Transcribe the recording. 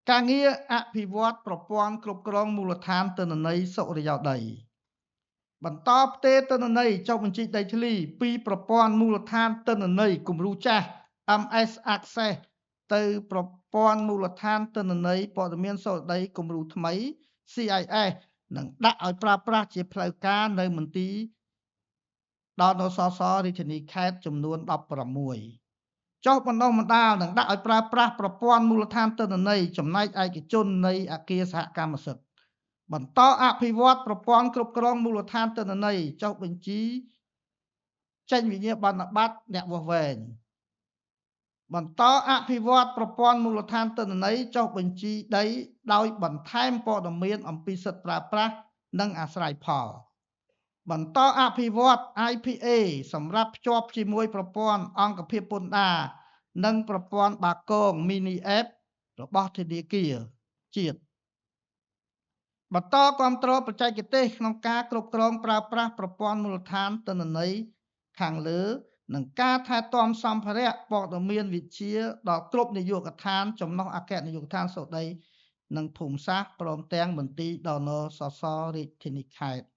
ការងារអភិវឌ្ឍប្រព័ន្ធគ្រប់គ្រងមូលដ្ឋានទិន្នន័យសុរិយោដីបន្តផ្ទេរទិន្នន័យចុះបញ្ជីដីធ្លីពីប្រព័ន្ធមូលដ្ឋានទិន្នន័យគំរូចាស់ MS Access ទៅប្រព័ន្ធមូលដ្ឋានទិន្នន័យព័ត៌មានសុរិយោដីគំរូថ្មី CIS និងដាក់ឲ្យប្រើប្រាស់ជាផ្លូវការនៅមន្ទីរដល់នសសរាជធានីខេត្តចំនួន16ចុះបណ្ដុះបណ្ដាលនិងដាក់ឲ្យប្រើប្រាស់ប្រព័ន្ធមូលដ្ឋានទិន្នន័យចំណែកឯកជននៃអគារសហកម្មសិទ្ធិបន្តអភិវឌ្ឍប្រព័ន្ធគ្រប់គ្រងមូលដ្ឋានទិន្នន័យចុះបញ្ជីចេញវិញ្ញាបនបត្រអ្នកវាស់វែងបន្តអភិវឌ្ឍប្រព័ន្ធមូលដ្ឋានទិន្នន័យចុះបញ្ជីដីដោយបន្ថែមព័ត៌មានអំពីសិទ្ធិប្រើប្រាស់និងអាស្រ័យផលបន្តអភិវឌ្ឍ IPA សម្រាប់ភ្ជាប់ជាមួយប្រព័ន្ធអង្គភាពពន្ធដារនិងប្រព័ន្ធបាគង Mini App របស់ធនាគារជាតិបន្តគាំទ្របច្ចេកទេសក្នុងការគ្រប់គ្រងប្រើប្រាស់ប្រព័ន្ធមូលដ្ឋានទិន្នន័យខាងលើនិងការថែទាំសម្ភារៈព័ត៌មានវិទ្យាដល់គ្រប់នាយកដ្ឋានចំណុះអគ្គនាយកដ្ឋានសុដីនិងភូមិសាស្ត្រព្រមទាំងមន្ទីរដល់នសសរាជធានីខេត្ត